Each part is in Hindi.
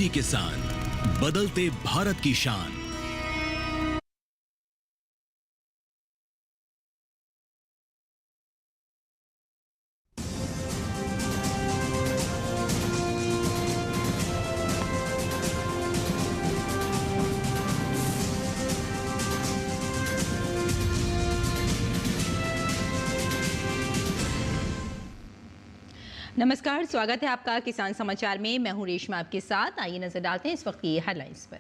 डीडी किसान, बदलते भारत की शान। नमस्कार, स्वागत है आपका किसान समाचार में। मैं हूं रेशमा आपके साथ। आइए नजर डालते हैं इस वक्त की हेडलाइंस पर।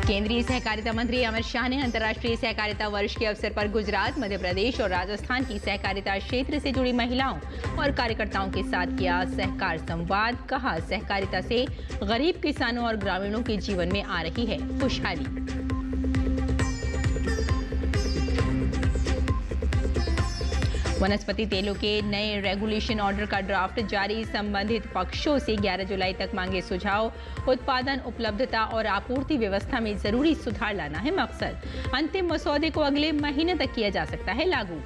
केंद्रीय सहकारिता मंत्री अमित शाह ने अंतर्राष्ट्रीय सहकारिता वर्ष के अवसर पर गुजरात, मध्य प्रदेश और राजस्थान की सहकारिता क्षेत्र से जुड़ी महिलाओं और कार्यकर्ताओं के साथ किया सहकार संवाद। कहा, सहकारिता से गरीब किसानों और ग्रामीणों के जीवन में आ रही है खुशहाली। वनस्पति तेलों के नए रेगुलेशन ऑर्डर का ड्राफ्ट जारी। संबंधित पक्षों से 11 जुलाई तक मांगे सुझाव। उत्पादन, उपलब्धता और आपूर्ति व्यवस्था में जरूरी सुधार लाना है मकसद। अंतिम मसौदे को अगले महीने तक किया जा सकता है लागू।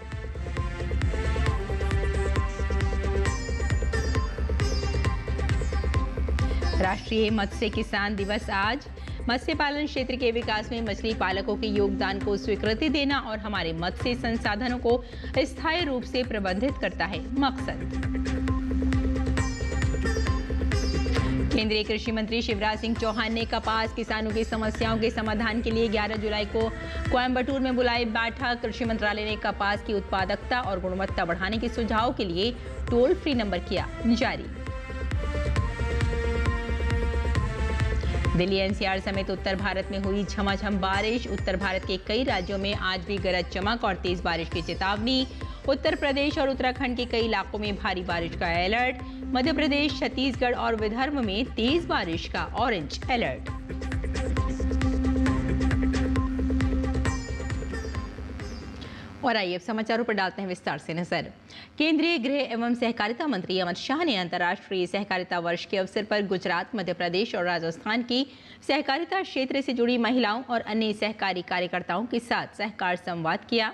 राष्ट्रीय मत्स्य किसान दिवस आज। मत्स्य पालन क्षेत्र के विकास में मछली पालकों के योगदान को स्वीकृति देना और हमारे मत्स्य संसाधनों को स्थायी रूप से प्रबंधित करता है मकसद। केंद्रीय कृषि मंत्री शिवराज सिंह चौहान ने कपास किसानों की समस्याओं के समाधान के लिए 11 जुलाई को कोयम्बटूर में बुलाई बैठक। कृषि मंत्रालय ने कपास की उत्पादकता और गुणवत्ता बढ़ाने के सुझाव के लिए टोल फ्री नंबर किया जारी। दिल्ली एनसीआर समेत उत्तर भारत में हुई झमाझम बारिश। उत्तर भारत के कई राज्यों में आज भी गरज चमक और तेज बारिश की चेतावनी। उत्तर प्रदेश और उत्तराखंड के कई इलाकों में भारी बारिश का अलर्ट। मध्य प्रदेश, छत्तीसगढ़ और विदर्भ में तेज बारिश का ऑरेंज अलर्ट। और आइए अब समाचारों पर डालते हैं विस्तार से नजर। केंद्रीय गृह एवं सहकारिता मंत्री अमित शाह ने अंतर्राष्ट्रीय सहकारिता वर्ष के अवसर पर गुजरात, मध्य प्रदेश और राजस्थान की सहकारिता क्षेत्र से जुड़ी महिलाओं और अन्य सहकारी कार्यकर्ताओं के साथ सहकार संवाद किया।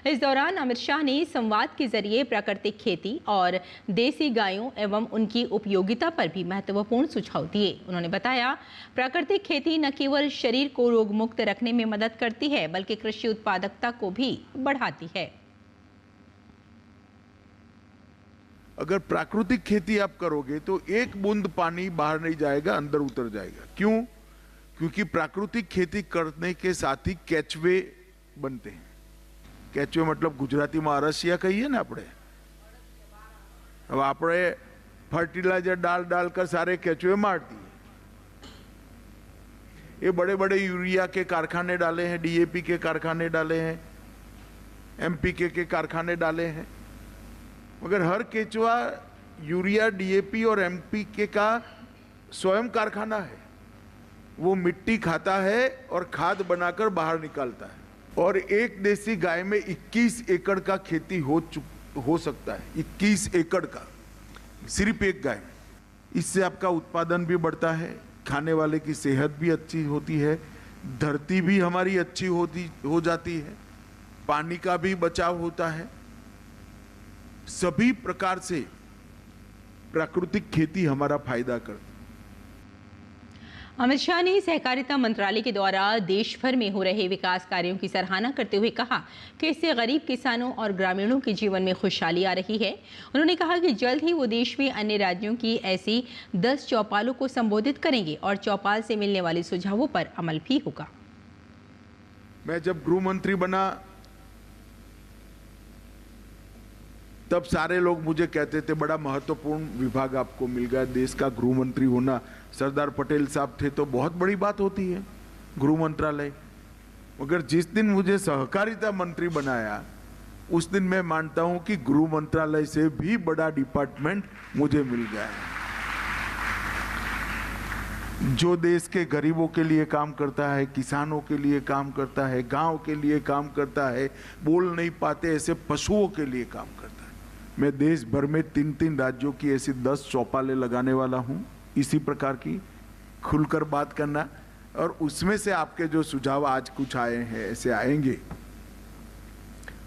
इस दौरान अमित शाह ने संवाद के जरिए प्राकृतिक खेती और देसी गायों एवं उनकी उपयोगिता पर भी महत्वपूर्ण सुझाव दिए। उन्होंने बताया, प्राकृतिक खेती न केवल शरीर को रोग मुक्त रखने में मदद करती है बल्कि कृषि उत्पादकता को भी बढ़ाती है। अगर प्राकृतिक खेती आप करोगे तो एक बूंद पानी बाहर नहीं जाएगा, अंदर उतर जाएगा। क्यों? क्योंकि प्राकृतिक खेती करने के साथ ही केचवे बनते हैं। केचवे मतलब गुजराती में अरसिया कहिए ना આપણે। अब આપણે फर्टिलाइजर डाल कर सारे केचवे मार दिए। ये बड़े बड़े यूरिया के कारखाने डाले हैं, डीएपी के कारखाने डाले हैं, एमपीके के कारखाने डाले हैं, मगर हर केचवा यूरिया, डीएपी और एमपीके का स्वयं कारखाना है। वो मिट्टी खाता है और खाद बनाकर बाहर निकालता है। और एक देसी गाय में 21 एकड़ का खेती हो सकता है। 21 एकड़ का सिर्फ एक गाय। इससे आपका उत्पादन भी बढ़ता है, खाने वाले की सेहत भी अच्छी होती है, धरती भी हमारी अच्छी हो जाती है, पानी का भी बचाव होता है। सभी प्रकार से प्राकृतिक खेती हमारा फायदा करती है। अमित शाह ने सहकारिता मंत्रालय के द्वारा देश भर में हो रहे विकास कार्यों की सराहना करते हुए कहा कि इससे गरीब किसानों और ग्रामीणों के जीवन में खुशहाली आ रही है। उन्होंने कहा कि जल्द ही वो देश में अन्य राज्यों की ऐसी 10 चौपालों को संबोधित करेंगे और चौपाल से मिलने वाले सुझावों पर अमल भी होगा। मैं जब गृह मंत्री बना तब सारे लोग मुझे कहते थे, बड़ा महत्वपूर्ण विभाग आपको मिल गया, देश का गृह मंत्री होना। सरदार पटेल साहब थे तो बहुत बड़ी बात होती है गृह मंत्रालय। मगर जिस दिन मुझे सहकारिता मंत्री बनाया उस दिन मैं मानता हूं कि गृह मंत्रालय से भी बड़ा डिपार्टमेंट मुझे मिल गया है, जो देश के गरीबों के लिए काम करता है, किसानों के लिए काम करता है, गांव के लिए काम करता है, बोल नहीं पाते ऐसे पशुओं के लिए काम करता है। मैं देश भर में 3-3 राज्यों की ऐसी 10 चौपालें लगाने वाला हूं, इसी प्रकार की खुलकर बात करना। और उसमें से आपके जो सुझाव आज कुछ आए हैं, ऐसे आएंगे,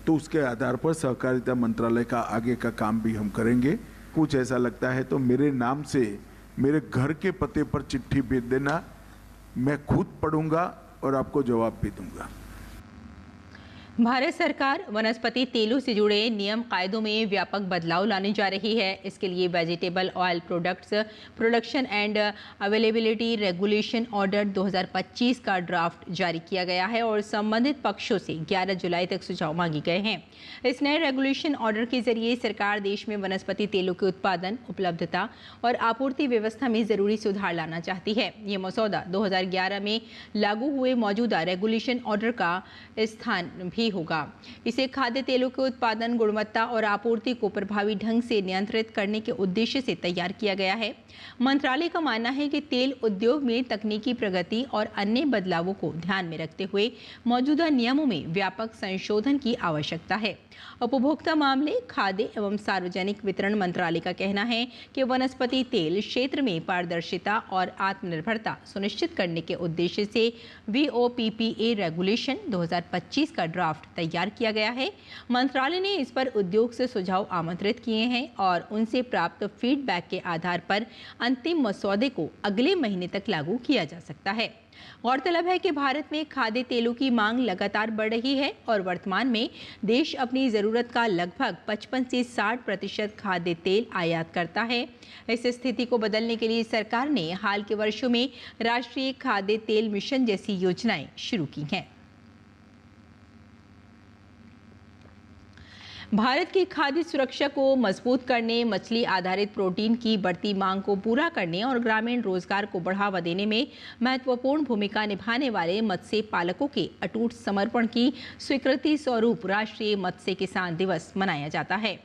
तो उसके आधार पर सहकारिता मंत्रालय का आगे का काम भी हम करेंगे। कुछ ऐसा लगता है तो मेरे नाम से मेरे घर के पते पर चिट्ठी भेज देना, मैं खुद पढ़ूंगा और आपको जवाब भी दूंगा। भारत सरकार वनस्पति तेलों से जुड़े नियम कायदों में व्यापक बदलाव लाने जा रही है। इसके लिए vegetable oil products production and availability regulation order 2025 का ड्राफ्ट जारी किया गया है और संबंधित पक्षों से 11 जुलाई तक सुझाव मांगे गए हैं। इस नए रेगुलेशन ऑर्डर के जरिए सरकार देश में वनस्पति तेलों के उत्पादन, उपलब्धता और आपूर्ति व्यवस्था में जरूरी सुधार लाना चाहती है। ये मसौदा 2011 में लागू हुए मौजूदा रेगुलेशन ऑर्डर का स्थान भी होगा। इसे खाद्य तेलों के उत्पादन, गुणवत्ता और आपूर्ति को प्रभावी ढंग से नियंत्रित करने के उद्देश्य से तैयार किया गया है। मंत्रालय का मानना है कि तेल उद्योग में तकनीकी प्रगति और अन्य बदलावों को ध्यान में रखते हुए मौजूदा नियमों में व्यापक संशोधन की आवश्यकता है। उपभोक्ता मामले, खाद्य एवं सार्वजनिक वितरण मंत्रालय का कहना है कि वनस्पति तेल क्षेत्र में पारदर्शिता और आत्मनिर्भरता सुनिश्चित करने के उद्देश्य से VOPPA रेगुलेशन 2025 का ड्राफ्ट तैयार किया गया है। मंत्रालय ने इस पर उद्योग से सुझाव आमंत्रित किए हैं और उनसे प्राप्त फीडबैक के आधार पर अंतिम मसौदे को अगले महीने तक लागू किया जा सकता है। गौरतलब है कि भारत में खाद्य तेलों की मांग लगातार बढ़ रही है और वर्तमान में देश अपनी ज़रूरत का लगभग 55 से 60% खाद्य तेल आयात करता है। इस स्थिति को बदलने के लिए सरकार ने हाल के वर्षों में राष्ट्रीय खाद्य तेल मिशन जैसी योजनाएं शुरू की हैं। भारत की खाद्य सुरक्षा को मजबूत करने, मछली आधारित प्रोटीन की बढ़ती मांग को पूरा करने और ग्रामीण रोजगार को बढ़ावा देने में महत्वपूर्ण भूमिका निभाने वाले मत्स्य पालकों के अटूट समर्पण की स्वीकृति स्वरूप राष्ट्रीय मत्स्य किसान दिवस मनाया जाता है।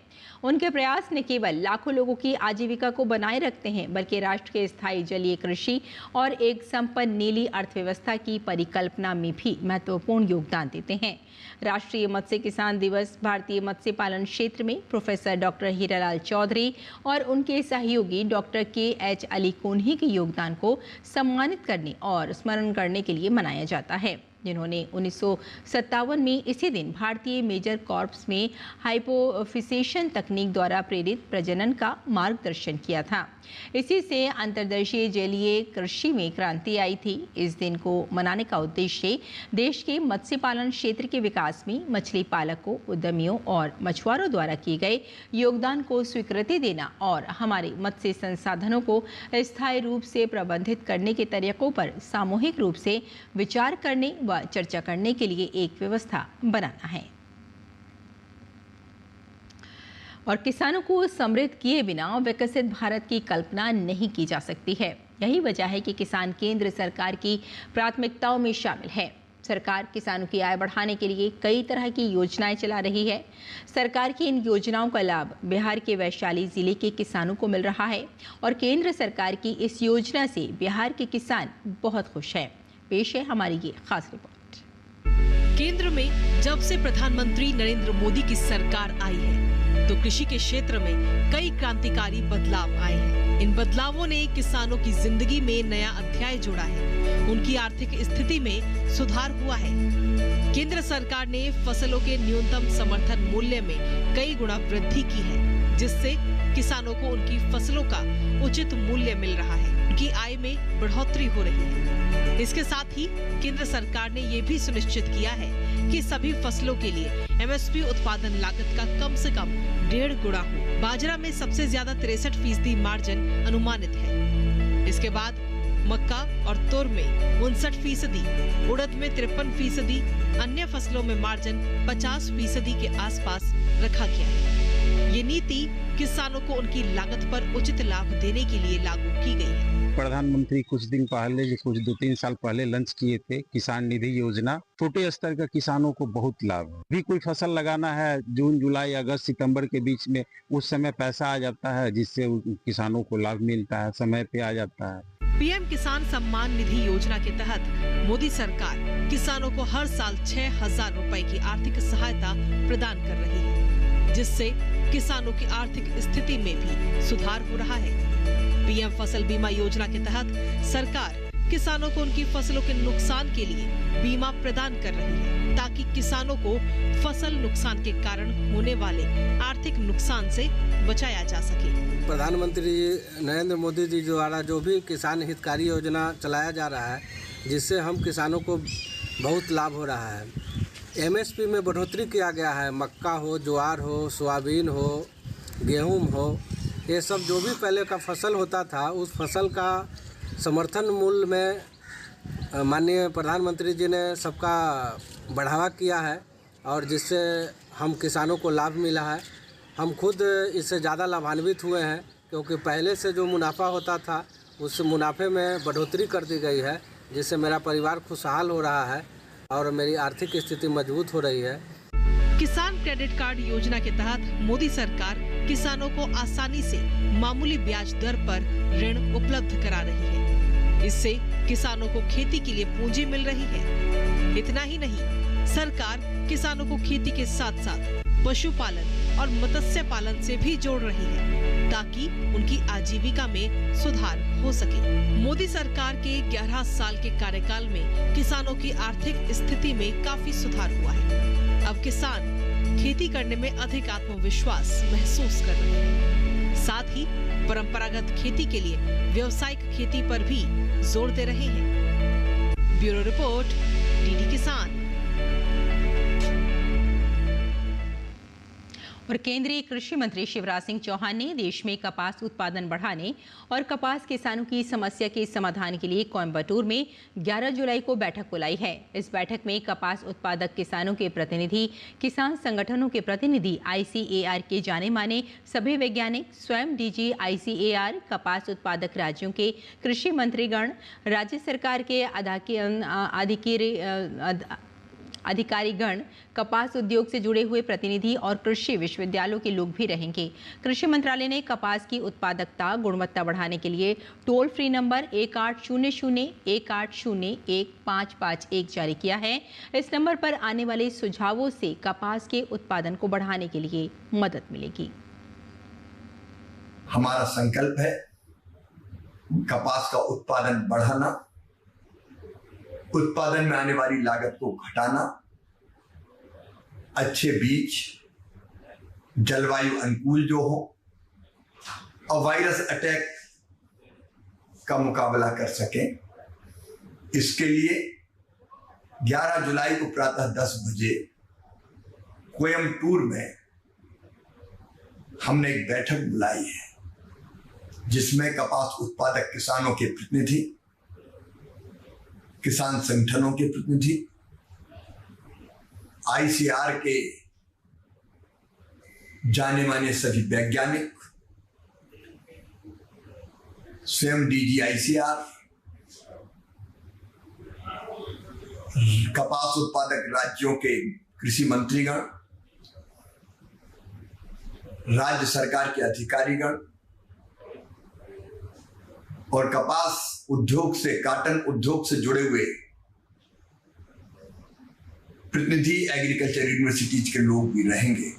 उनके प्रयास न केवल लाखों लोगों की आजीविका को बनाए रखते हैं, बल्कि राष्ट्र के स्थायी जलीय कृषि और एक संपन्न नीली अर्थव्यवस्था की परिकल्पना में भी महत्वपूर्ण योगदान देते हैं। राष्ट्रीय मत्स्य किसान दिवस भारतीय मत्स्य पालन क्षेत्र में प्रोफेसर डॉक्टर हीरालाल चौधरी और उनके सहयोगी डॉक्टर KH अली कोन्ही के योगदान को सम्मानित करने और स्मरण करने के लिए मनाया जाता है, जिन्होंने 1957 में इसी दिन भारतीय मेजर कॉर्प्स में हाइपोफिसेशन तकनीक द्वारा प्रेरित प्रजनन का मार्गदर्शन किया था। इसी से अंतर्देशीय जलीय कृषि में क्रांति आई थी। इस दिन को मनाने का उद्देश्य देश के मत्स्य पालन क्षेत्र के विकास में मछली पालकों, उद्यमियों और मछुआरों द्वारा किए गए योगदान को स्वीकृति देना और हमारे मत्स्य संसाधनों को स्थायी रूप से प्रबंधित करने के तरीकों पर सामूहिक रूप से विचार करने व चर्चा करने के लिए एक व्यवस्था बनाना है। और किसानों को समृद्ध किए बिना विकसित भारत की कल्पना नहीं की जा सकती है। यही वजह है कि किसान केंद्र सरकार की प्राथमिकताओं में शामिल है। सरकार किसानों की आय बढ़ाने के लिए कई तरह की योजनाएं चला रही है। सरकार की इन योजनाओं का लाभ बिहार के वैशाली जिले के किसानों को मिल रहा है और केंद्र सरकार की इस योजना से बिहार के किसान बहुत खुश हैं। पेश है हमारी ये खास रिपोर्ट। केंद्र में जब से प्रधानमंत्री नरेंद्र मोदी की सरकार आई है तो कृषि के क्षेत्र में कई क्रांतिकारी बदलाव आए हैं। इन बदलावों ने किसानों की जिंदगी में नया अध्याय जोड़ा है। उनकी आर्थिक स्थिति में सुधार हुआ है। केंद्र सरकार ने फसलों के न्यूनतम समर्थन मूल्य में कई गुना वृद्धि की है, जिससे किसानों को उनकी फसलों का उचित मूल्य मिल रहा है। उनकी आय में बढ़ोतरी हो रही है। इसके साथ ही केंद्र सरकार ने ये भी सुनिश्चित किया है कि सभी फसलों के लिए MSP उत्पादन लागत का कम से कम 1.5 गुना हो। बाजरा में सबसे ज्यादा 63% मार्जिन अनुमानित है। इसके बाद मक्का और तुर में 59%, उड़द में 53%, अन्य फसलों में मार्जिन 50% के आसपास रखा गया है। ये नीति किसानों को उनकी लागत पर उचित लाभ देने के लिए लागू की गई है। प्रधानमंत्री कुछ दिन पहले, कुछ 2-3 साल पहले लॉन्च किए थे किसान निधि योजना। छोटे स्तर का किसानों को बहुत लाभ है। भी कोई फसल लगाना है जून, जुलाई, अगस्त, सितंबर के बीच में, उस समय पैसा आ जाता है, जिससे किसानों को लाभ मिलता है, समय पे आ जाता है। PM किसान सम्मान निधि योजना के तहत मोदी सरकार किसानों को हर साल 6,000 रुपए की आर्थिक सहायता प्रदान कर रही है, जिससे किसानों की आर्थिक स्थिति में भी सुधार हो रहा है। PM फसल बीमा योजना के तहत सरकार किसानों को उनकी फसलों के नुकसान के लिए बीमा प्रदान कर रही है, ताकि किसानों को फसल नुकसान के कारण होने वाले आर्थिक नुकसान से बचाया जा सके। प्रधानमंत्री नरेंद्र मोदी जी द्वारा जो भी किसान हितकारी योजना चलाया जा रहा है, जिससे हम किसानों को बहुत लाभ हो रहा है। एमएसपी में बढ़ोतरी किया गया है, मक्का हो, ज्वार हो, सोयाबीन हो, गेहूं हो, ये सब जो भी पहले का फसल होता था, उस फसल का समर्थन मूल्य में माननीय प्रधानमंत्री जी ने सबका बढ़ावा किया है और जिससे हम किसानों को लाभ मिला है। हम खुद इससे ज़्यादा लाभान्वित हुए हैं, क्योंकि पहले से जो मुनाफा होता था उस मुनाफे में बढ़ोतरी कर दी गई है, जिससे मेरा परिवार खुशहाल हो रहा है और मेरी आर्थिक स्थिति मजबूत हो रही है। किसान क्रेडिट कार्ड योजना के तहत मोदी सरकार किसानों को आसानी से मामूली ब्याज दर पर ऋण उपलब्ध करा रही है। इससे किसानों को खेती के लिए पूंजी मिल रही है। इतना ही नहीं, सरकार किसानों को खेती के साथ साथ पशुपालन और मत्स्य पालन से भी जोड़ रही है, ताकि उनकी आजीविका में सुधार हो सके। मोदी सरकार के 11 साल के कार्यकाल में किसानों की आर्थिक स्थिति में काफी सुधार हुआ है। अब किसान खेती करने में अधिक आत्मविश्वास महसूस कर रहे हैं। साथ ही परंपरागत खेती के लिए व्यावसायिक खेती पर भी जोर दे रहे हैं। ब्यूरो रिपोर्ट, डीडी किसान। और केंद्रीय कृषि मंत्री शिवराज सिंह चौहान ने देश में कपास उत्पादन बढ़ाने और कपास किसानों की समस्या के समाधान के लिए कोयम्बटूर में 11 जुलाई को बैठक बुलाई है। इस बैठक में कपास उत्पादक किसानों के प्रतिनिधि, किसान संगठनों के प्रतिनिधि, ICAR के जाने माने सभी वैज्ञानिक, स्वयं DG ICAR, कपास उत्पादक राज्यों के कृषि मंत्रीगण, राज्य सरकार के अधिकारीगण, कपास उद्योग से जुड़े हुए प्रतिनिधि और कृषि विश्वविद्यालयों के लोग भी रहेंगे। कृषि मंत्रालय ने कपास की उत्पादकता, गुणवत्ता बढ़ाने के लिए टोल फ्री नंबर 1800-1801-551 जारी किया है। इस नंबर पर आने वाले सुझावों से कपास के उत्पादन को बढ़ाने के लिए मदद मिलेगी। हमारा संकल्प है कपास का उत्पादन बढ़ाना, उत्पादन में आने वाली लागत को घटाना, अच्छे बीज, जलवायु अनुकूल जो हो और वायरस अटैक का मुकाबला कर सकें। इसके लिए 11 जुलाई को प्रातः 10 बजे कोयम्बटूर में हमने एक बैठक बुलाई है, जिसमें कपास उत्पादक किसानों के प्रतिनिधि, किसान संगठनों के प्रतिनिधि, ICAR के जाने माने सभी वैज्ञानिक, स्वयं DG ICAR, कपास उत्पादक राज्यों के कृषि मंत्रीगण, राज्य सरकार के अधिकारीगण और कपास उद्योग से, काटन उद्योग से जुड़े हुए प्रतिनिधि, एग्रीकल्चर यूनिवर्सिटीज के लोग भी रहेंगे।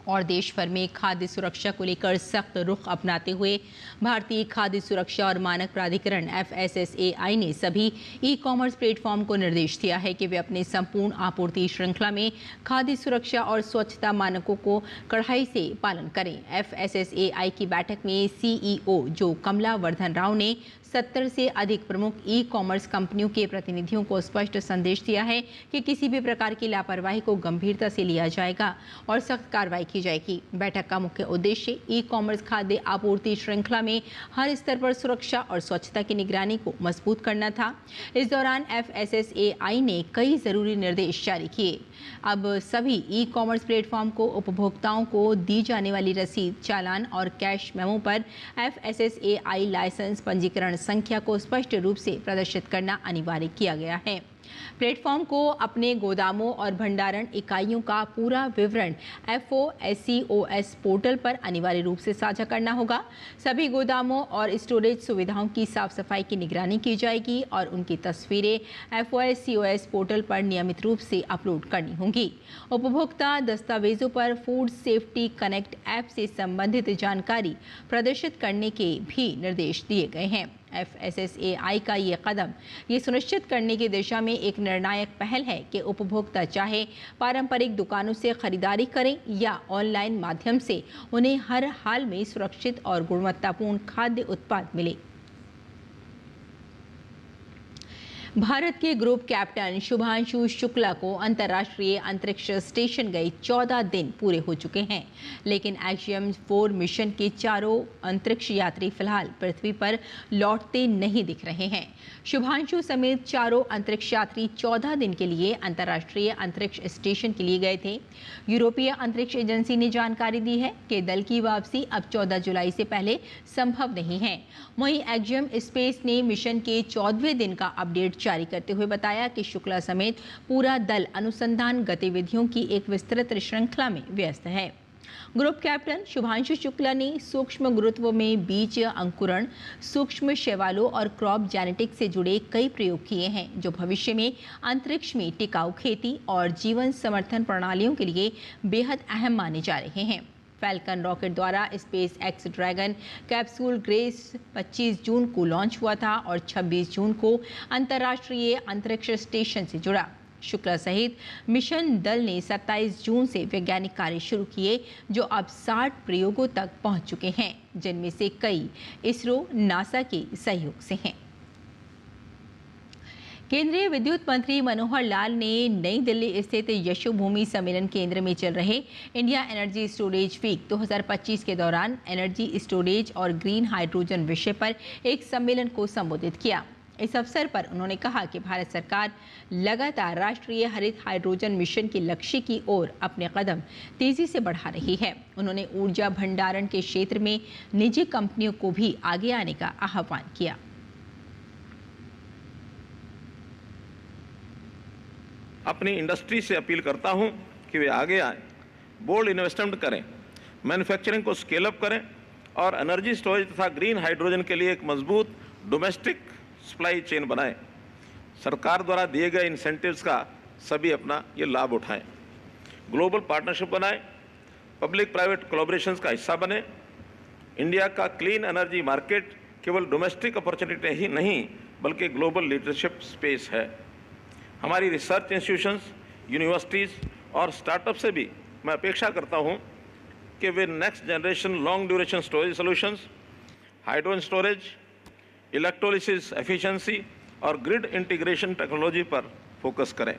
और देश भर में खाद्य सुरक्षा को लेकर सख्त रुख अपनाते हुए भारतीय खाद्य सुरक्षा और मानक प्राधिकरण FSSAI ने सभी ई-कॉमर्स प्लेटफॉर्म को निर्देश दिया है कि वे अपने संपूर्ण आपूर्ति श्रृंखला में खाद्य सुरक्षा और स्वच्छता मानकों को कड़ाई से पालन करें। FSSAI की बैठक में CEO जो कमला वर्धन राव ने 70 से अधिक प्रमुख ई-कॉमर्स कंपनियों के प्रतिनिधियों को स्पष्ट संदेश दिया है कि किसी भी प्रकार की लापरवाही को गंभीरता से लिया जाएगा और सख्त कार्रवाई की जाएगी। बैठक का मुख्य उद्देश्य ई-कॉमर्स खाद्य आपूर्ति श्रृंखला में हर स्तर पर सुरक्षा और स्वच्छता की निगरानी को मजबूत करना था। इस दौरान FSSAI ने कई जरूरी निर्देश जारी किए। अब सभी ई-कॉमर्स प्लेटफॉर्म को उपभोक्ताओं को दी जाने वाली रसीद, चालान और कैश मेमो पर FSSAI लाइसेंस पंजीकरण संख्या को स्पष्ट रूप से प्रदर्शित करना अनिवार्य किया गया है। प्लेटफॉर्म को अपने गोदामों और भंडारण इकाइयों का पूरा विवरण FOSCOS पोर्टल पर अनिवार्य रूप से साझा करना होगा। सभी गोदामों और स्टोरेज सुविधाओं की साफ सफाई की निगरानी की जाएगी और उनकी तस्वीरें FOSCOS पोर्टल पर नियमित रूप से अपलोड करनी होंगी। उपभोक्ता दस्तावेजों पर फूड सेफ्टी कनेक्ट ऐप से संबंधित जानकारी प्रदर्शित करने के भी निर्देश दिए गए हैं। FSSAI का ये कदम ये सुनिश्चित करने की दिशा में एक निर्णायक पहल है कि उपभोक्ता चाहे पारंपरिक दुकानों से खरीदारी करें या ऑनलाइन माध्यम से, उन्हें हर हाल में सुरक्षित और गुणवत्तापूर्ण खाद्य उत्पाद मिले। भारत के ग्रुप कैप्टन शुभांशु शुक्ला को अंतर्राष्ट्रीय अंतरिक्ष स्टेशन गए 14 दिन पूरे हो चुके हैं, लेकिन एक्सियम 4 मिशन के चारों अंतरिक्ष यात्री फिलहाल पृथ्वी पर लौटते नहीं दिख रहे हैं। शुभांशु समेत चारों अंतरिक्ष यात्री 14 दिन के लिए अंतर्राष्ट्रीय अंतरिक्ष स्टेशन के लिए गए थे। यूरोपीय अंतरिक्ष एजेंसी ने जानकारी दी है कि दल की वापसी अब 14 जुलाई से पहले संभव नहीं है। वहीं एक्सियम स्पेस ने मिशन के 14वें दिन का अपडेट जारी करते हुए बताया कि शुक्ला समेत पूरा दल अनुसंधान गतिविधियों की एक विस्तृत श्रृंखला में व्यस्त है। ग्रुप कैप्टन शुभांशु शुक्ला ने सूक्ष्म गुरुत्व में बीज अंकुरण, सूक्ष्म शैवालों और क्रॉप जेनेटिक्स से जुड़े कई प्रयोग किए हैं, जो भविष्य में अंतरिक्ष में टिकाऊ खेती और जीवन समर्थन प्रणालियों के लिए बेहद अहम माने जा रहे हैं। फैल्कन रॉकेट द्वारा space x dragon capsule grace 25 जून को लॉन्च हुआ था और 26 जून को अंतर्राष्ट्रीय अंतरिक्ष स्टेशन से जुड़ा। शुक्ला सहित मिशन दल ने 27 जून से वैज्ञानिक कार्य शुरू किए, जो अब 60 प्रयोगों तक पहुंच चुके हैं, जिनमें से कई इसरो, नासा के सहयोग से हैं। केंद्रीय विद्युत मंत्री मनोहर लाल ने नई दिल्ली स्थित यशोभूमि सम्मेलन केंद्र में चल रहे इंडिया एनर्जी स्टोरेज वीक 2025 के दौरान एनर्जी स्टोरेज और ग्रीन हाइड्रोजन विषय पर एक सम्मेलन को संबोधित किया। इस अवसर पर उन्होंने कहा कि भारत सरकार लगातार राष्ट्रीय हरित हाइड्रोजन मिशन के लक्ष्य की ओर अपने कदम तेजी से बढ़ा रही है। उन्होंने ऊर्जा भंडारण के क्षेत्र में निजी कंपनियों को भी आगे आने का आह्वान किया। अपनी इंडस्ट्री से अपील करता हूं कि वे आगे आएं, बोल्ड इन्वेस्टमेंट करें, मैन्युफैक्चरिंग को स्केल अप करें और एनर्जी स्टोरेज तथा ग्रीन हाइड्रोजन के लिए एक मजबूत डोमेस्टिक सप्लाई चेन बनाएं। सरकार द्वारा दिए गए इंसेंटिव्स का सभी अपना ये लाभ उठाएं। ग्लोबल पार्टनरशिप बनाएं, पब्लिक प्राइवेट कोलैबोरेशंस का हिस्सा बने। इंडिया का क्लीन एनर्जी मार्केट केवल डोमेस्टिक अपॉर्चुनिटी ही नहीं बल्कि ग्लोबल लीडरशिप स्पेस है। हमारी रिसर्च इंस्टीट्यूशंस, यूनिवर्सिटीज़ और स्टार्टअप से भी मैं अपेक्षा करता हूं कि वे next generation long duration storage solutions, hydrogen storage, electrolysis efficiency और ग्रिड इंटीग्रेशन टेक्नोलॉजी पर फोकस करें।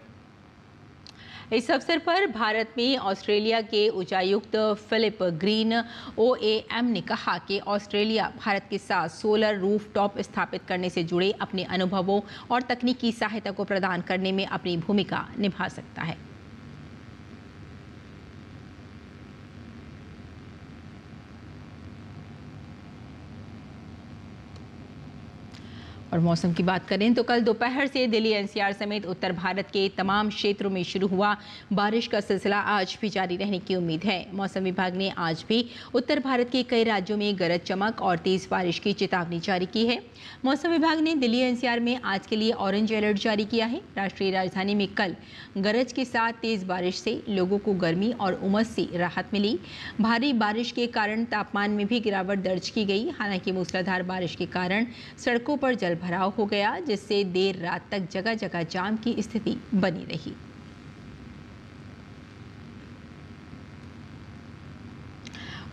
इस अवसर पर भारत में ऑस्ट्रेलिया के उच्चायुक्त फिलिप ग्रीन OAM ने कहा कि ऑस्ट्रेलिया भारत के साथ सोलर रूफटॉप स्थापित करने से जुड़े अपने अनुभवों और तकनीकी सहायता को प्रदान करने में अपनी भूमिका निभा सकता है। और मौसम की बात करें तो कल दोपहर से दिल्ली NCR समेत उत्तर भारत के तमाम क्षेत्रों में शुरू हुआ बारिश का सिलसिला आज भी जारी रहने की उम्मीद है। मौसम विभाग ने आज भी उत्तर भारत के कई राज्यों में गरज चमक और तेज बारिश की चेतावनी जारी की है। मौसम विभाग ने दिल्ली NCR में आज के लिए ऑरेंज अलर्ट जारी किया है। राष्ट्रीय राजधानी में कल गरज के साथ तेज बारिश से लोगों को गर्मी और उमस से राहत मिली। भारी बारिश के कारण तापमान में भी गिरावट दर्ज की गई। हालांकि मूसलाधार बारिश के कारण सड़कों पर जल भराव हो गया, जिससे देर रात तक जगह जगह जाम की स्थिति बनी रही।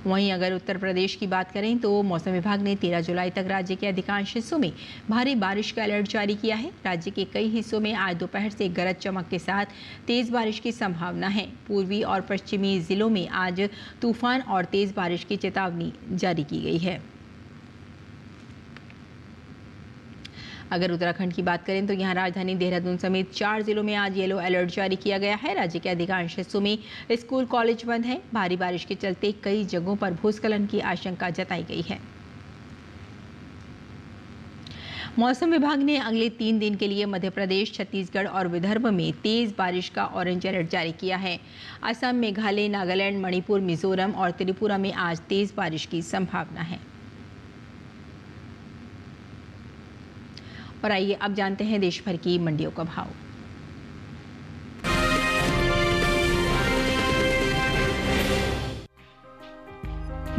वहीं अगर उत्तर प्रदेश की बात करें तो मौसम विभाग ने 13 जुलाई तक राज्य के अधिकांश हिस्सों में भारी बारिश का अलर्ट जारी किया है। राज्य के कई हिस्सों में आज दोपहर से गरज चमक के साथ तेज बारिश की संभावना है। पूर्वी और पश्चिमी जिलों में आज तूफान और तेज बारिश की चेतावनी जारी की गई है। अगर उत्तराखंड की बात करें तो यहाँ राजधानी देहरादून समेत 4 जिलों में आज येलो अलर्ट जारी किया गया है। राज्य के अधिकांश हिस्सों में स्कूल कॉलेज बंद है। भारी बारिश के चलते कई जगहों पर भूस्खलन की आशंका जताई गई है। मौसम विभाग ने अगले 3 दिन के लिए मध्य प्रदेश, छत्तीसगढ़ और विदर्भ में तेज बारिश का ऑरेंज अलर्ट जारी किया है। असम, मेघालय, नागालैंड, मणिपुर, मिजोरम और त्रिपुरा में आज तेज बारिश की संभावना है। और आइए अब जानते हैं देश भर की मंडियों का भाव।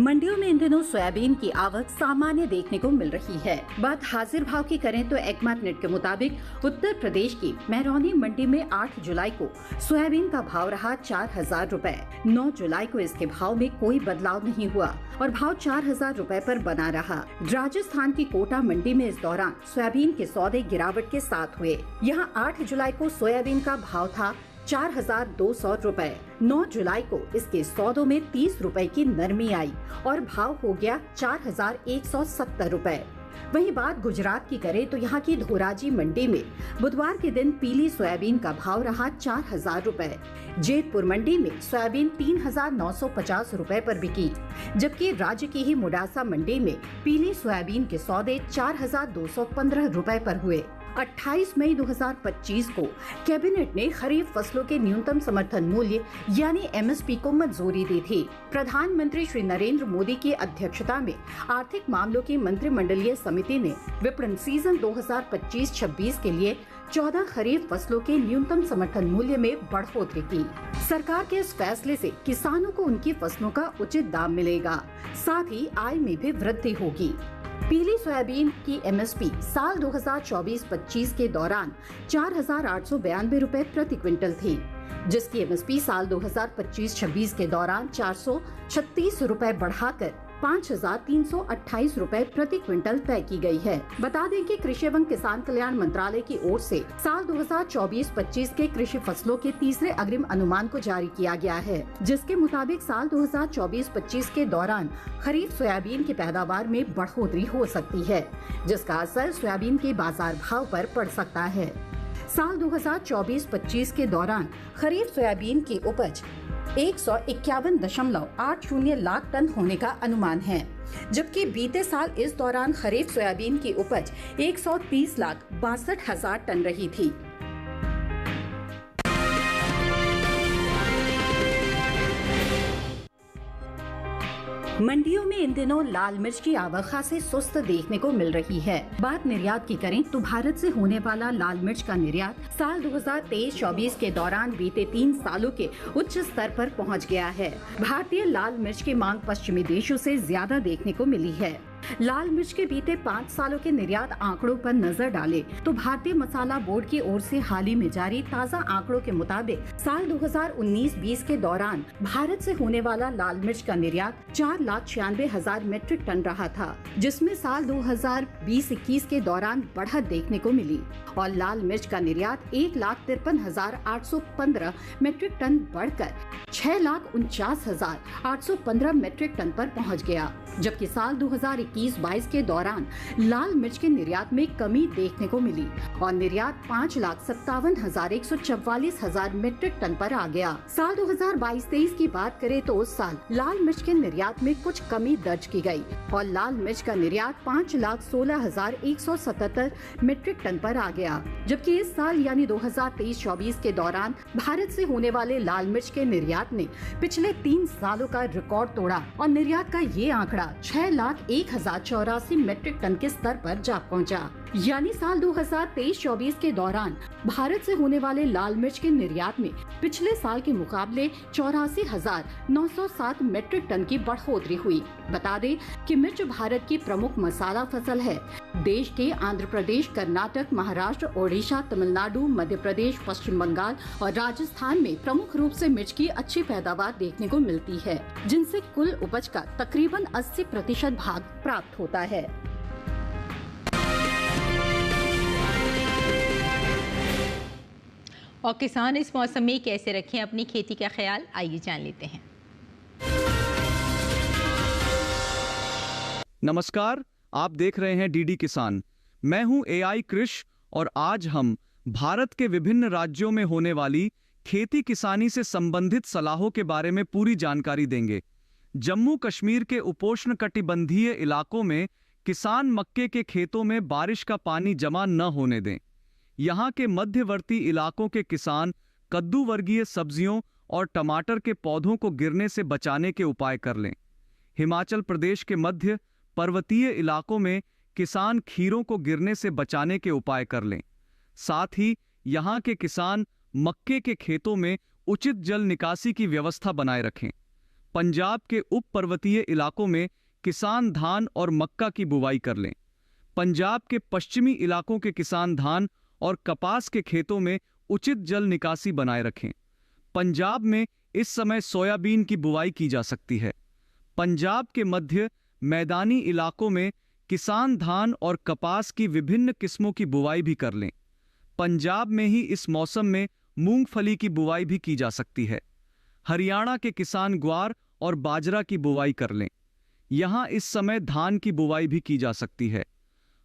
मंडियों में इन दिनों सोयाबीन की आवक सामान्य देखने को मिल रही है। बात हाजिर भाव की करें तो एकमार्क नेट के मुताबिक उत्तर प्रदेश की महरौनी मंडी में 8 जुलाई को सोयाबीन का भाव रहा 4,000 रुपए। 9 जुलाई को इसके भाव में कोई बदलाव नहीं हुआ और भाव 4,000 रुपए पर बना रहा। राजस्थान की कोटा मंडी में इस दौरान सोयाबीन के सौदे गिरावट के साथ हुए। यहाँ 8 जुलाई को सोयाबीन का भाव था 4,200 रुपए। 9 जुलाई को इसके सौदों में 30 रुपए की नरमी आई और भाव हो गया 4,170 रुपए। वहीं बात गुजरात की करें तो यहाँ की धोराजी मंडी में बुधवार के दिन पीली सोयाबीन का भाव रहा 4,000 रुपए। जेतपुर मंडी में सोयाबीन 3,950 रुपए पर बिकी, जबकि राज्य की ही मुडासा मंडी में पीली सोयाबीन के सौदे 4,215 रुपए पर हुए। 28 मई 2025 को कैबिनेट ने खरीफ फसलों के न्यूनतम समर्थन मूल्य यानी MSP को मंजूरी दी थी। प्रधानमंत्री श्री नरेंद्र मोदी की अध्यक्षता में आर्थिक मामलों की मंत्रिमंडलीय समिति ने विपणन सीजन 2025-26 के लिए 14 खरीफ फसलों के न्यूनतम समर्थन मूल्य में बढ़ोतरी की। सरकार के इस फैसले से किसानों को उनकी फसलों का उचित दाम मिलेगा, साथ ही आय में भी वृद्धि होगी। पीली सोयाबीन की MSP साल 2024-25 के दौरान 4,892 रुपए प्रति क्विंटल थी, जिसकी MSP साल 2025-26 के दौरान 436 रुपए बढ़ाकर 5,328 रुपए प्रति क्विंटल तय की गई है। बता दें कि कृषि एवं किसान कल्याण मंत्रालय की ओर से साल 2024-25 के कृषि फसलों के तीसरे अग्रिम अनुमान को जारी किया गया है, जिसके मुताबिक साल 2024-25 के दौरान खरीफ सोयाबीन की पैदावार में बढ़ोतरी हो सकती है, जिसका असर सोयाबीन के बाजार भाव पर पड़ सकता है। साल 2024-25 के दौरान खरीफ सोयाबीन की उपज 151.80 लाख टन होने का अनुमान है, जबकि बीते साल इस दौरान खरीफ सोयाबीन की उपज 130,62,000 टन रही थी। मंडियों में इन दिनों लाल मिर्च की आवक खासी सुस्त देखने को मिल रही है। बात निर्यात की करें तो भारत से होने वाला लाल मिर्च का निर्यात साल 2023-24 के दौरान बीते 3 सालों के उच्च स्तर पर पहुंच गया है। भारतीय लाल मिर्च की मांग पश्चिमी देशों से ज्यादा देखने को मिली है। लाल मिर्च के बीते 5 सालों के निर्यात आंकड़ों पर नजर डालें तो भारतीय मसाला बोर्ड की ओर से हाल ही में जारी ताज़ा आंकड़ों के मुताबिक साल 2019-20 के दौरान भारत से होने वाला लाल मिर्च का निर्यात 4,96,000 मीट्रिक टन रहा था, जिसमें साल 2020-21 के दौरान बढ़त देखने को मिली और लाल मिर्च का निर्यात 1,53,815 मीट्रिक टन बढ़कर 6,49,815 मीट्रिक टन पर पहुंच गया, जबकि साल 2021-22 के दौरान लाल मिर्च के निर्यात में कमी देखने को मिली और निर्यात 5,57,144 मीट्रिक टन पर आ गया। साल 2022-23 की बात करें तो उस साल लाल मिर्च के निर्यात में कुछ कमी दर्ज की गई और लाल मिर्च का निर्यात 5,16,177 मीट्रिक टन पर आ गया, जबकि इस साल यानी 2023-24 के दौरान भारत से होने वाले लाल मिर्च के निर्यात ने पिछले 3 सालों का रिकॉर्ड तोड़ा और निर्यात का ये आंकड़ा 6,01,084 मीट्रिक टन के स्तर पर जा पहुंचा। यानी साल 2023-24 के दौरान भारत से होने वाले लाल मिर्च के निर्यात में पिछले साल के मुकाबले 84,907 मीट्रिक टन की बढ़ोतरी हुई। बता दें कि मिर्च भारत की प्रमुख मसाला फसल है। देश के आंध्र प्रदेश, कर्नाटक, महाराष्ट्र, ओडिशा, तमिलनाडु, मध्य प्रदेश, पश्चिम बंगाल और राजस्थान में प्रमुख रूप से मिर्च की अच्छी पैदावार देखने को मिलती है, जिनसे कुल उपज का तकरीबन 80% भाग प्राप्त होता है। और किसान इस मौसम में कैसे रखें अपनी खेती का ख्याल, आइए जान लेते हैं। नमस्कार, आप देख रहे हैं डीडी किसान। मैं हूं AI कृष और आज हम भारत के विभिन्न राज्यों में होने वाली खेती किसानी से संबंधित सलाहों के बारे में पूरी जानकारी देंगे। जम्मू कश्मीर के उपोष्ण कटिबंधीय इलाकों में किसान मक्के के खेतों में बारिश का पानी जमा न होने दें। यहाँ के मध्यवर्ती इलाकों के किसान कद्दू वर्गीय सब्जियों और टमाटर के पौधों को गिरने से बचाने के उपाय कर लें। हिमाचल प्रदेश के मध्य पर्वतीय इलाकों में किसान खीरों को गिरने से बचाने के उपाय कर लें। साथ ही यहाँ के किसान मक्के के खेतों में उचित जल निकासी की व्यवस्था बनाए रखें। पंजाब के उप पर्वतीय इलाकों में किसान धान और मक्का की बुवाई कर लें। पंजाब के पश्चिमी इलाकों के किसान धान और कपास के खेतों में उचित जल निकासी बनाए रखें। पंजाब में इस समय सोयाबीन की बुवाई की जा सकती है। पंजाब के मध्य मैदानी इलाकों में किसान धान और कपास की विभिन्न किस्मों की बुवाई भी कर लें। पंजाब में ही इस मौसम में मूंगफली की बुवाई भी की जा सकती है। हरियाणा के किसान ग्वार और बाजरा की बुवाई कर लें। यहाँ इस समय धान की बुवाई भी की जा सकती है।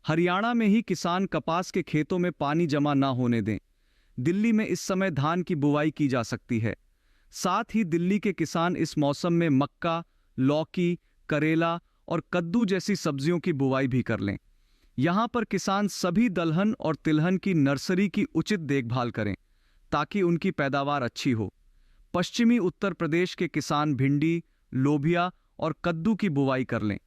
हरियाणा में ही किसान कपास के खेतों में पानी जमा ना होने दें। दिल्ली में इस समय धान की बुवाई की जा सकती है। साथ ही दिल्ली के किसान इस मौसम में मक्का, लौकी, करेला और कद्दू जैसी सब्जियों की बुवाई भी कर लें। यहाँ पर किसान सभी दलहन और तिलहन की नर्सरी की उचित देखभाल करें ताकि उनकी पैदावार अच्छी हो। पश्चिमी उत्तर प्रदेश के किसान भिंडी, लोबिया और कद्दू की बुवाई कर लें।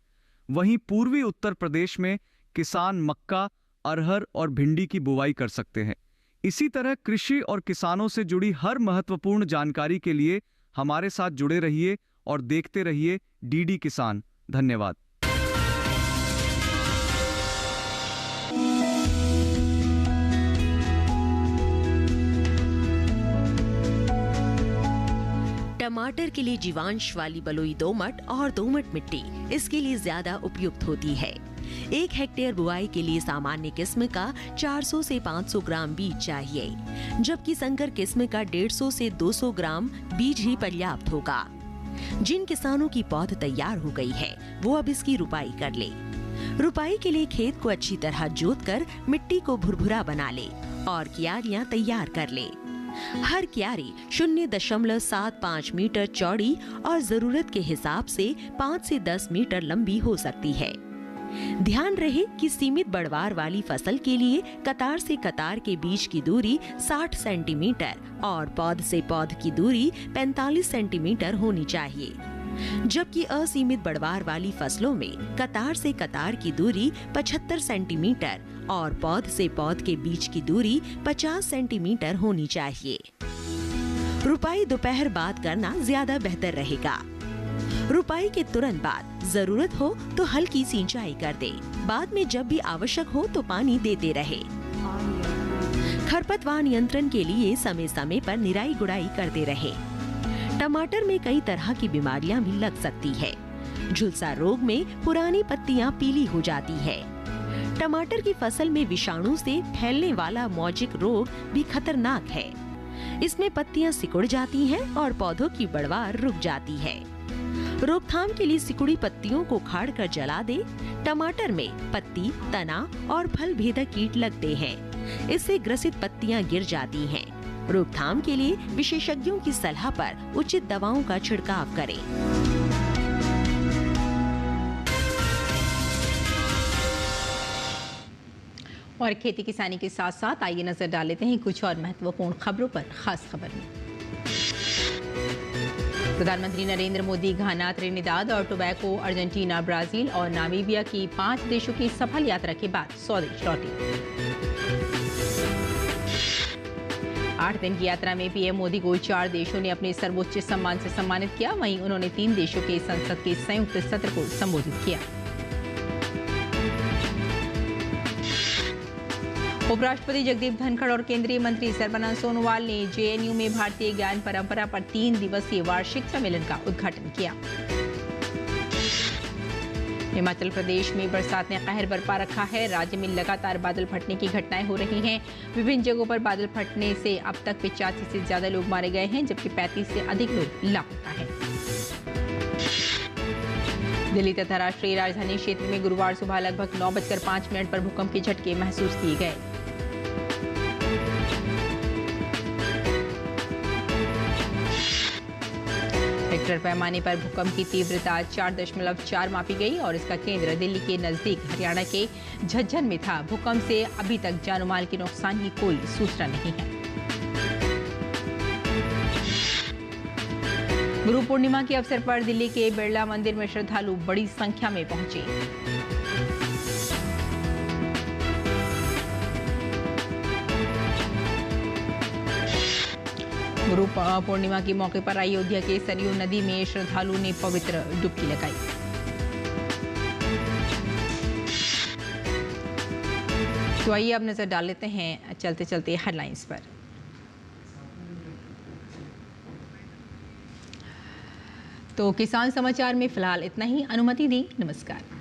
वहीं पूर्वी उत्तर प्रदेश में किसान मक्का, अरहर और भिंडी की बुवाई कर सकते हैं। इसी तरह कृषि और किसानों से जुड़ी हर महत्वपूर्ण जानकारी के लिए हमारे साथ जुड़े रहिए और देखते रहिए डीडी किसान। धन्यवाद। टमाटर के लिए जीवांश वाली बलुई दोमट और दोमट मिट्टी इसके लिए ज्यादा उपयुक्त होती है। 1 हेक्टेयर बुआई के लिए सामान्य किस्म का 400 से 500 ग्राम बीज चाहिए, जबकि संकर किस्म का 150 से 200 ग्राम बीज ही पर्याप्त होगा। जिन किसानों की पौध तैयार हो गई है वो अब इसकी रुपाई कर ले। रुपाई के लिए खेत को अच्छी तरह जोतकर मिट्टी को भुरभुरा बना ले और क्यारियां तैयार कर ले। हर क्यारी 0.75 मीटर चौड़ी और जरूरत के हिसाब से 5 से 10 मीटर लंबी हो सकती है। ध्यान रहे कि सीमित बढ़वार वाली फसल के लिए कतार से कतार के बीच की दूरी 60 सेंटीमीटर और पौध से पौध की दूरी 45 सेंटीमीटर होनी चाहिए, जबकि असीमित बढ़वार वाली फसलों में कतार से कतार की दूरी 75 सेंटीमीटर और पौध से पौध के बीच की दूरी 50 सेंटीमीटर होनी चाहिए। रुपाई दोपहर बाद करना ज्यादा बेहतर रहेगा। रुपाई के तुरंत बाद जरूरत हो तो हल्की सिंचाई कर दे। बाद में जब भी आवश्यक हो तो पानी देते रहे। खरपतवार नियंत्रण के लिए समय समय पर निराई गुड़ाई करते रहे। टमाटर में कई तरह की बीमारियां भी लग सकती है। झुलसा रोग में पुरानी पत्तियां पीली हो जाती है। टमाटर की फसल में विषाणु से फैलने वाला मौजिक रोग भी खतरनाक है। इसमें पत्तियां सिकुड़ जाती हैं और पौधों की बढ़वार रुक जाती है। रोकथाम के लिए सिकुड़ी पत्तियों को उखाड़कर जला दे। टमाटर में पत्ती, तना और फल भेदक कीट लगते हैं। इससे ग्रसित पत्तियां गिर जाती हैं। रोकथाम के लिए विशेषज्ञों की सलाह पर उचित दवाओं का छिड़काव करें। और खेती किसानी के साथ साथ आइए नजर डाल लेते हैं कुछ और महत्वपूर्ण खबरों पर। खास खबर में प्रधानमंत्री नरेंद्र मोदी घाना, त्रिनिदाद और टोबैगो, अर्जेंटीना, ब्राजील और नामीबिया की 5 देशों की सफल यात्रा के बाद स्वदेश लौटे। 8 दिन की यात्रा में पीएम मोदी को 4 देशों ने अपने सर्वोच्च सम्मान से सम्मानित किया। वहीं उन्होंने 3 देशों के संसद के संयुक्त सत्र को संबोधित किया। उपराष्ट्रपति जगदीप धनखड़ और केंद्रीय मंत्री सर्बानंद सोनोवाल ने जेएनयू में भारतीय ज्ञान परंपरा पर 3 दिवसीय वार्षिक सम्मेलन का उद्घाटन किया। हिमाचल प्रदेश में बरसात ने कहर बरपा रखा है। राज्य में लगातार बादल फटने की घटनाएं हो रही हैं। विभिन्न जगहों पर बादल फटने से अब तक 85 से ज्यादा लोग मारे गए हैं, जबकि 35 से अधिक लोग लापता हैं। दिल्ली तथा राष्ट्रीय राजधानी क्षेत्र में गुरुवार सुबह लगभग 9:05 पर भूकंप के झटके महसूस किए गए। रिक्टर पैमाने पर भूकंप की तीव्रता 4.4 मापी गई और इसका केंद्र दिल्ली के नजदीक हरियाणा के झज्जर में था। भूकंप से अभी तक जानमाल के नुकसान की कोई सूचना नहीं है। गुरु पूर्णिमा के अवसर पर दिल्ली के बिरला मंदिर में श्रद्धालु बड़ी संख्या में पहुंचे। गुरु पूर्णिमा के मौके पर अयोध्या के सरयू नदी में श्रद्धालुओं ने पवित्र डुबकी लगाई। तो आइए अब नजर डाल लेते हैं चलते चलते हेडलाइंस पर। तो किसान समाचार में फिलहाल इतना ही। अनुमति दी, नमस्कार।